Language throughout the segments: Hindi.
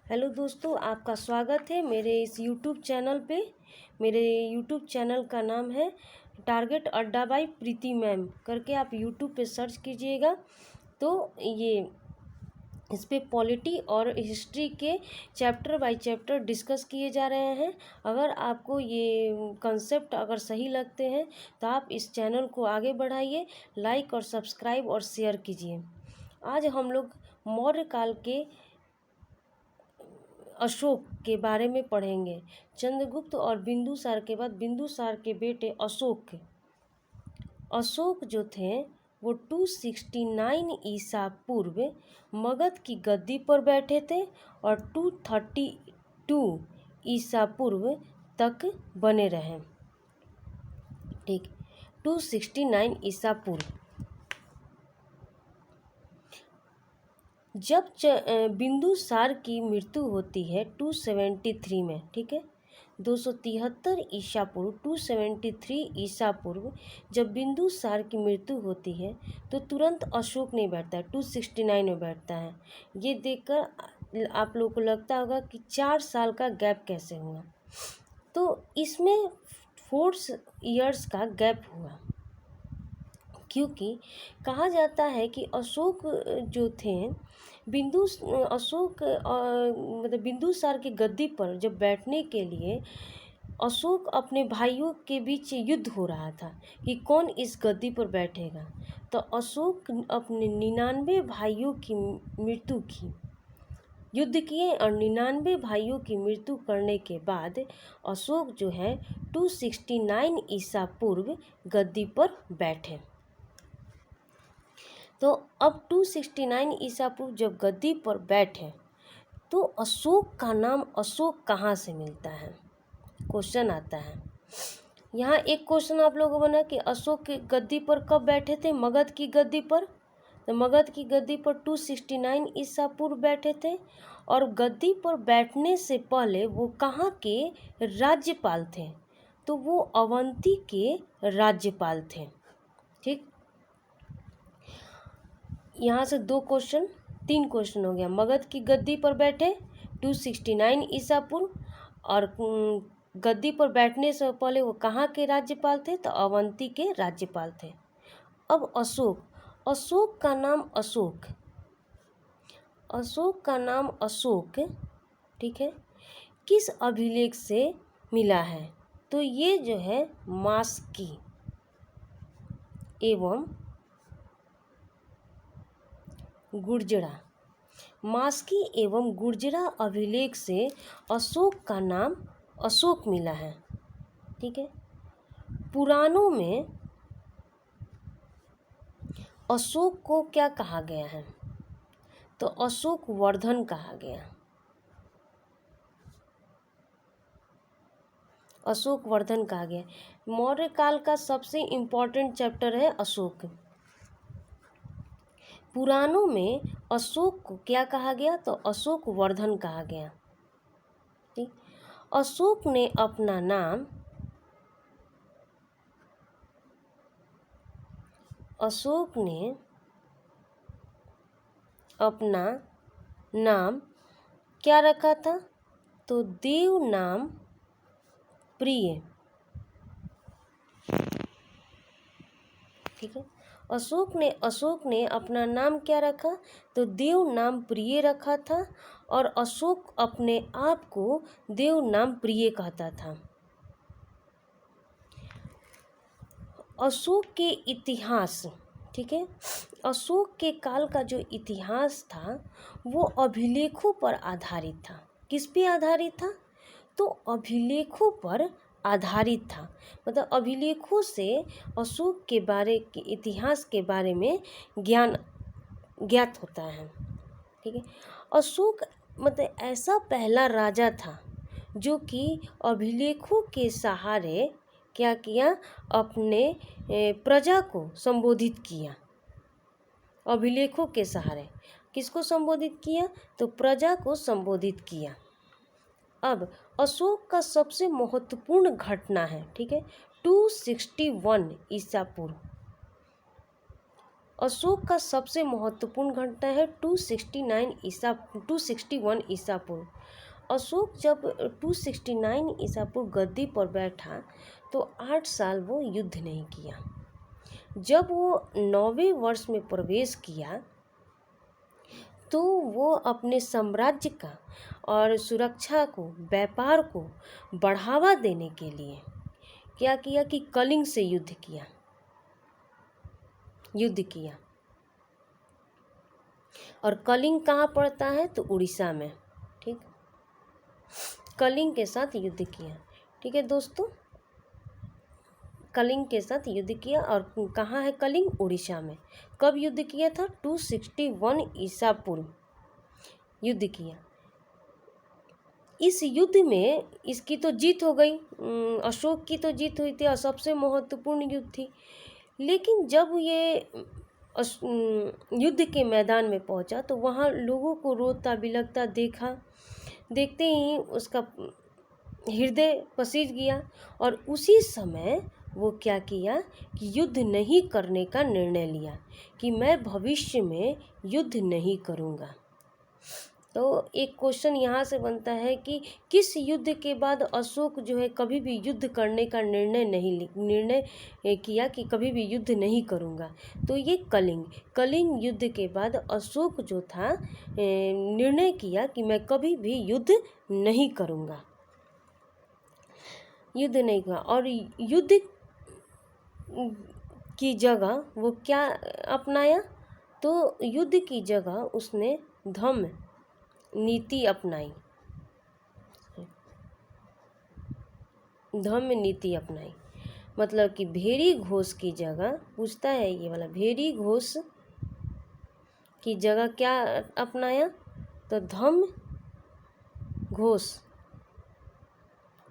हेलो दोस्तों, आपका स्वागत है मेरे इस यूट्यूब चैनल पे। मेरे यूट्यूब चैनल का नाम है टारगेट अड्डा बाई प्रीति मैम करके आप यूट्यूब पे सर्च कीजिएगा। तो ये इस पे पॉलिटी और हिस्ट्री के चैप्टर बाय चैप्टर डिस्कस किए जा रहे हैं। अगर आपको ये कंसेप्ट अगर सही लगते हैं तो आप इस चैनल को आगे बढ़ाइए, लाइक और सब्सक्राइब और शेयर कीजिए। आज हम लोग मौर्य काल के अशोक के बारे में पढ़ेंगे। चंद्रगुप्त और बिंदुसार के बाद बिंदुसार के बेटे अशोक जो थे वो 269 ईसा पूर्व मगध की गद्दी पर बैठे थे और 232 ईसा पूर्व तक बने रहे। ठीक, 269 ईसा पूर्व। जब बिंदुसार की मृत्यु होती है 273 में, ठीक है, 273 ईसा पूर्व, 273 ईसा पूर्व जब बिंदुसार की मृत्यु होती है तो तुरंत अशोक नहीं बैठता है, 269 में बैठता है। ये देखकर आप लोगों को लगता होगा कि 4 साल का गैप कैसे हुआ। तो इसमें 4 इयर्स का गैप हुआ क्योंकि कहा जाता है कि अशोक जो थे मतलब बिंदुसार की गद्दी पर जब बैठने के लिए अशोक अपने भाइयों के बीच युद्ध हो रहा था कि कौन इस गद्दी पर बैठेगा। तो अशोक अपने 99 भाइयों की मृत्यु की, युद्ध किए और 99 भाइयों की मृत्यु करने के बाद अशोक जो है 269 ईसा पूर्व गद्दी पर बैठे। तो अब 269 ईसा पूर्व जब गद्दी पर बैठे तो अशोक का नाम अशोक कहाँ से मिलता है, क्वेश्चन आता है। यहाँ एक क्वेश्चन आप लोगों को बना कि अशोक की गद्दी पर कब बैठे थे, मगध की गद्दी पर। तो मगध की गद्दी पर 269 ईसा पूर्व बैठे थे और गद्दी पर बैठने से पहले वो कहाँ के राज्यपाल थे, तो वो अवंती के राज्यपाल थे। ठीक, यहाँ से 3 क्वेश्चन हो गया। मगध की गद्दी पर बैठे 269 ईसा पूर्व और गद्दी पर बैठने से पहले वो कहाँ के राज्यपाल थे, तो अवंती के राज्यपाल थे। अब अशोक का नाम अशोक, ठीक है, किस अभिलेख से मिला है, तो ये जो है मास्की एवं गुर्जरा अभिलेख से अशोक का नाम अशोक मिला है। ठीक है, पुराणों में अशोक को क्या कहा गया है, तो अशोक वर्धन कहा गया। अशोक वर्धन कहा गया। मौर्य काल का सबसे इम्पोर्टेंट चैप्टर है अशोक। पुराणों में अशोक को क्या कहा गया, तो अशोक वर्धन कहा गया। ठीक, अशोक ने अपना नाम क्या रखा था, तो देव नाम प्रिय। ठीक है, अशोक ने अपना नाम क्या रखा, तो देव नाम प्रिय रखा था और अशोक अपने आप को देव नाम प्रिय कहता था। अशोक के इतिहास, ठीक है, अशोक के काल का जो इतिहास था वो अभिलेखों पर आधारित था। किस पे आधारित था, तो अभिलेखों पर आधारित था। मतलब अभिलेखों से अशोक के इतिहास के बारे में ज्ञात होता है। ठीक है, अशोक मतलब ऐसा पहला राजा था जो कि अभिलेखों के सहारे क्या किया, अपने प्रजा को संबोधित किया। अभिलेखों के सहारे किसको संबोधित किया, तो प्रजा को संबोधित किया। अब अशोक का सबसे महत्वपूर्ण घटना है, ठीक है, 261 ईसा पूर्व। अशोक का सबसे महत्वपूर्ण घटना है 261 ईसा पूर्व। अशोक जब 269 ईसा पूर्व गद्दी पर बैठा तो 8 साल वो युद्ध नहीं किया। जब वो 9वें वर्ष में प्रवेश किया तो वो अपने साम्राज्य का और सुरक्षा को, व्यापार को बढ़ावा देने के लिए क्या किया कि कलिंग से युद्ध किया। और कलिंग कहाँ पड़ता है? तो उड़ीसा में। ठीक, कलिंग के साथ युद्ध किया। ठीक है दोस्तों, कलिंग के साथ युद्ध किया। और कहाँ है कलिंग? उड़ीसा में। कब युद्ध किया था? 261 ईसा पूर्व युद्ध किया। इस युद्ध में इसकी तो जीत हो गई, अशोक की तो जीत हुई थी और सबसे महत्वपूर्ण युद्ध थी। लेकिन जब ये युद्ध के मैदान में पहुंचा तो वहाँ लोगों को रोता बिलखता देखा। देखते ही उसका हृदय पसीज गया और उसी समय वो क्या किया कि युद्ध नहीं करने का निर्णय लिया कि मैं भविष्य में युद्ध नहीं करूँगा। तो एक क्वेश्चन यहाँ से बनता है कि किस युद्ध के बाद अशोक जो है कभी भी युद्ध करने का निर्णय किया कि कभी भी युद्ध नहीं करूँगा? तो ये कलिंग युद्ध के बाद अशोक जो था निर्णय किया कि मैं कभी भी युद्ध नहीं करूँगा, और युद्ध की जगह वो क्या अपनाया? तो युद्ध की जगह उसने धम्म नीति अपनाई। मतलब कि भेरी घोष की जगह, पूछता है ये वाला, भेरी घोष की जगह क्या अपनाया? तो धम्म घोष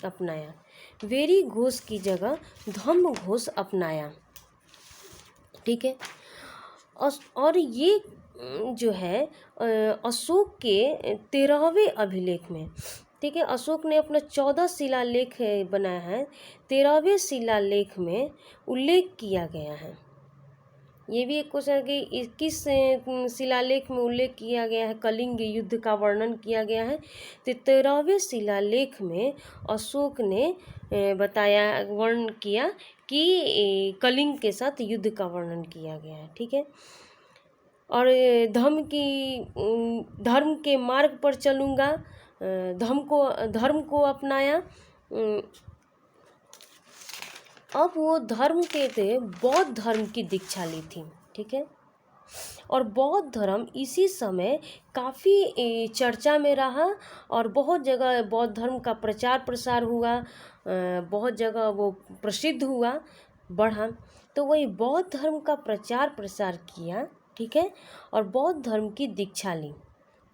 अपनाया। भेरी घोष की जगह धम्म घोष अपनाया। ठीक है, और ये जो है अशोक के 13वें अभिलेख में, ठीक है, अशोक ने अपना 14 शिलालेख बनाया है, 13वें शिलालेख में उल्लेख किया गया है। ये भी एक क्वेश्चन है कि किस शिलालेख में उल्लेख किया गया है, कलिंग युद्ध का वर्णन किया गया है? तो 13वें शिलालेख में अशोक ने वर्णन किया कि कलिंग के साथ युद्ध का वर्णन किया गया है। ठीक है, और धर्म के मार्ग पर चलूँगा, धर्म को अपनाया। अब वो धर्म के थे, बौद्ध धर्म की दीक्षा ली थी। ठीक है, और बौद्ध धर्म इसी समय काफ़ी चर्चा में रहा और बहुत जगह बौद्ध धर्म का प्रचार प्रसार हुआ, बहुत जगह वो प्रसिद्ध हुआ, बढ़ा। तो वही बौद्ध धर्म का प्रचार प्रसार किया। ठीक है, और बौद्ध धर्म की दीक्षा ली।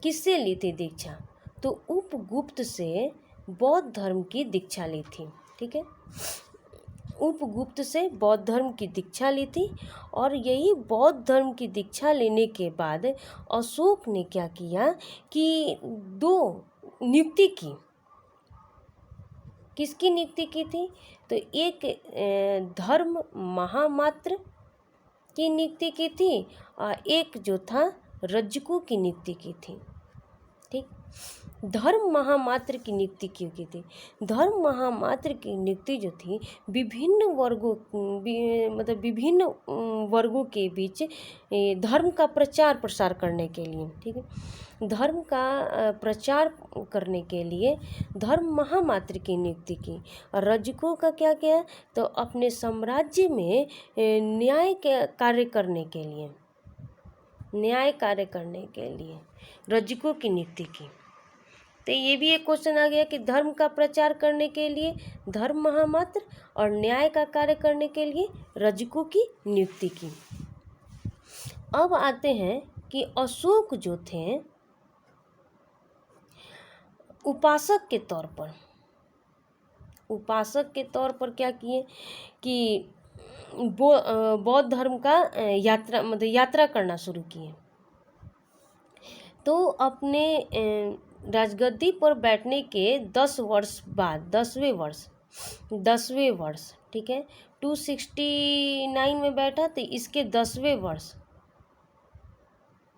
किससे ली थी दीक्षा? तो उपगुप्त से बौद्ध धर्म की दीक्षा ली थी। ठीक है, उपगुप्त से बौद्ध धर्म की दीक्षा ली थी। और यही बौद्ध धर्म की दीक्षा लेने के बाद अशोक ने क्या किया कि 2 नियुक्ति की। किसकी नियुक्ति की थी? तो एक धर्म महामात्र की नियुक्ति की थी और एक जो था रज्जकू की नियुक्ति की थी। ठीक, धर्म महामात्र की नियुक्ति की गई थी। धर्म महामात्र की नियुक्ति जो थी विभिन्न वर्गों के बीच धर्म का प्रचार प्रसार करने के लिए। ठीक है, धर्म का प्रचार करने के लिए धर्म महामात्र की नियुक्ति की। और रज्जुकों का क्या किया? तो अपने साम्राज्य में न्याय कार्य करने के लिए रज्जुकों की नियुक्ति की। तो ये भी एक क्वेश्चन आ गया कि धर्म का प्रचार करने के लिए धर्म महामात्र और न्याय का कार्य करने के लिए रज्जुकों की नियुक्ति की। अब आते हैं कि अशोक जो थे उपासक के तौर पर क्या किए कि बौद्ध धर्म का यात्रा करना शुरू किए। तो अपने राजगद्दी पर बैठने के 10 वर्ष बाद 10वें वर्ष, ठीक है, 269 में बैठा तो इसके 10वें वर्ष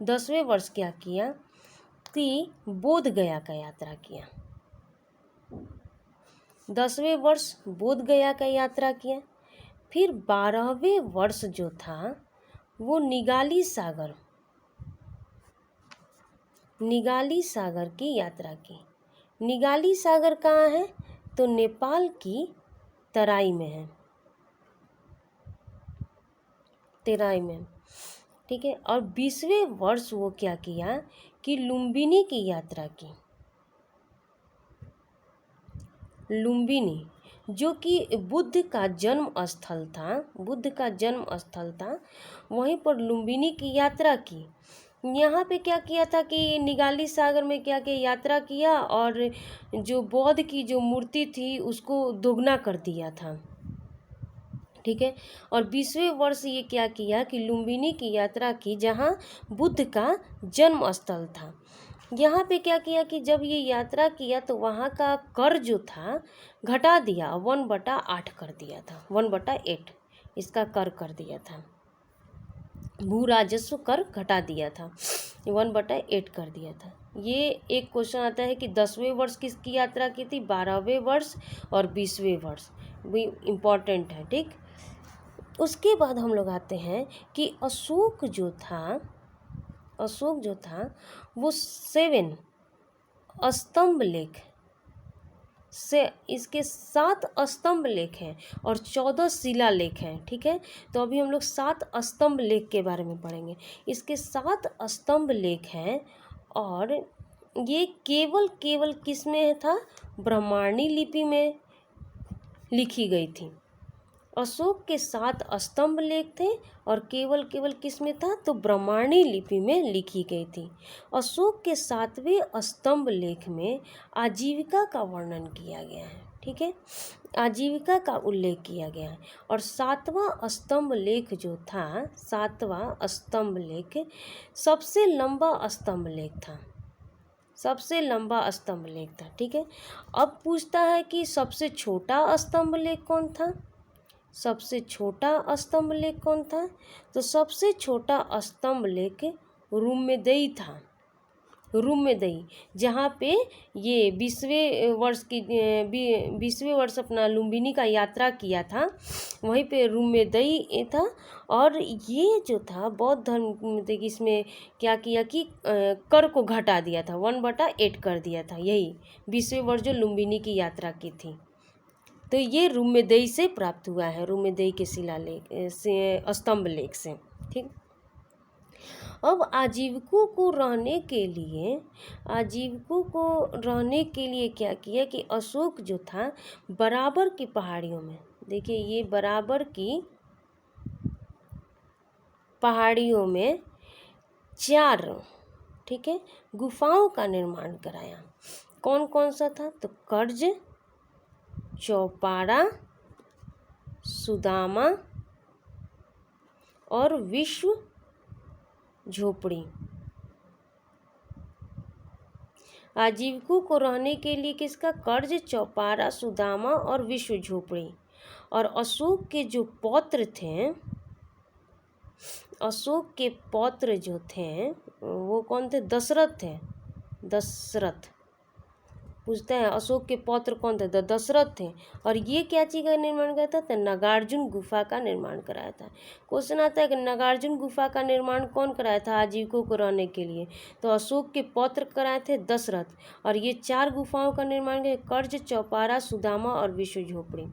10वें वर्ष क्या किया कि बोध गया का यात्रा किया। 10वें वर्ष बोध गया का यात्रा किया। फिर 12वें वर्ष जो था वो निगाली सागर की यात्रा की। निगाली सागर कहाँ है? तो नेपाल की तराई में है, ठीक है। और 20वें वर्ष वो क्या किया कि लुम्बिनी की यात्रा की। लुम्बिनी जो कि बुद्ध का जन्म स्थल था, वहीं पर लुम्बिनी की यात्रा की। यहाँ पे क्या किया था कि निगाली सागर में क्या किया, यात्रा किया और जो बौद्ध की जो मूर्ति थी उसको दोगुना कर दिया था, ठीक है। और 20वें वर्ष ये क्या किया कि लुम्बिनी की यात्रा की, जहाँ बुद्ध का जन्म स्थल था। यहाँ पे क्या किया कि जब ये यात्रा किया तो वहाँ का कर जो था घटा दिया, 1/8 कर दिया था, 1/8 इसका कर दिया था, भू राजस्व कर घटा दिया था, 1/8 कर दिया था। ये एक क्वेश्चन आता है कि 10वें वर्ष किसकी यात्रा की थी, 12वें वर्ष और 20वें वर्ष भी इम्पॉर्टेंट है, ठीक। उसके बाद हम लोग आते हैं कि अशोक जो था वो 7 स्तंभ लेख से, इसके 7 स्तंभ लेख हैं और 14 शिला लेख हैं, ठीक है। तो अभी हम लोग 7 स्तंभ लेख के बारे में पढ़ेंगे। इसके 7 स्तंभ लेख हैं और ये केवल किस में था, ब्राह्मणी लिपि में लिखी गई थी। अशोक के 7 स्तंभ लेख थे और केवल किस में था, तो ब्राह्मणी लिपि में लिखी गई थी। अशोक के 7वें स्तंभ लेख में आजीविका का वर्णन किया गया है, ठीक है, आजीविका का उल्लेख किया गया है। और 7वां स्तंभ लेख जो था, 7वां स्तंभ लेख सबसे लंबा स्तंभ लेख था, ठीक है। अब पूछता है कि सबसे छोटा स्तंभ लेख कौन था, सबसे छोटा स्तंभ लेख कौन था, तो सबसे छोटा स्तंभ लेख रुम्मेदई था, जहाँ पे ये 20वें वर्ष अपना लुम्बिनी का यात्रा किया था, वहीं पे रुम्मेदई था। और ये जो था बौद्ध धर्म इसमें क्या किया कि कर को घटा दिया था, 1/8 कर दिया था, यही 20वें वर्ष जो लुम्बिनी की यात्रा की थी। तो ये रुम्मेदई से प्राप्त हुआ है, रुम्मेदई के शिलालेख से, स्तंभ लेख से, ठीक। अब आजीविकों को रहने के लिए क्या किया कि अशोक जो था बराबर की पहाड़ियों में, देखिए ये बराबर की पहाड़ियों में 4, ठीक है, गुफाओं का निर्माण कराया। कौन कौन सा था, तो कर्ज, चौपारा, सुदामा और विश्व झोपड़ी। आजीविकों को रहने के लिए किसका, कर्ज, चौपारा, सुदामा और विश्व झोपड़ी। और अशोक के जो पौत्र थे, अशोक के पौत्र जो थे वो कौन थे, दशरथ थे। दशरथ पूछते हैं अशोक के पौत्र कौन थे, तो दशरथ थे। और ये क्या चीज़ का निर्माण कराया था, तो नागार्जुन गुफा का निर्माण कराया था। क्वेश्चन आता है कि नागार्जुन गुफा का निर्माण कौन कराया था आजीविकों को रहने के लिए, तो अशोक के पौत्र कराए थे दशरथ। और ये 4 गुफाओं का निर्माण किया, कर्ज, चौपारा, सुदामा और विश्व झोपड़ी।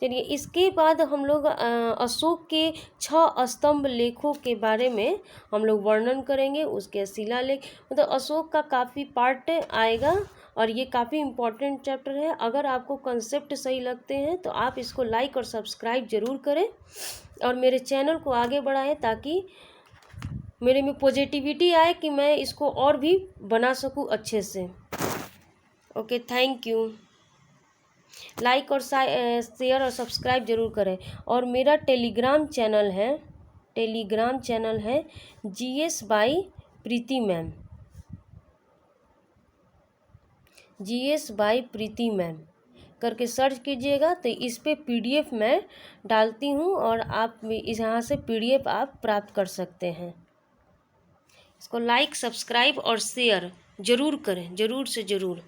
चलिए इसके बाद हम लोग अशोक के 6 स्तंभ लेखों के बारे में हम लोग वर्णन करेंगे, उसके शिलालेख। मतलब अशोक का काफ़ी पार्ट आएगा और ये काफ़ी इम्पोर्टेंट चैप्टर है। अगर आपको कंसेप्ट सही लगते हैं तो आप इसको लाइक और सब्सक्राइब ज़रूर करें और मेरे चैनल को आगे बढ़ाएं, ताकि मेरे में पॉजिटिविटी आए कि मैं इसको और भी बना सकूं अच्छे से। Okay, thank you. लाइक और शेयर और सब्सक्राइब जरूर करें। और मेरा टेलीग्राम चैनल है GS by Preeti ma'am, GS by Preeti ma'am करके सर्च कीजिएगा, तो इस पे PDF मैं डालती हूँ और आप यहाँ से PDF आप प्राप्त कर सकते हैं। इसको लाइक, सब्सक्राइब और शेयर ज़रूर करें, ज़रूर से ज़रूर।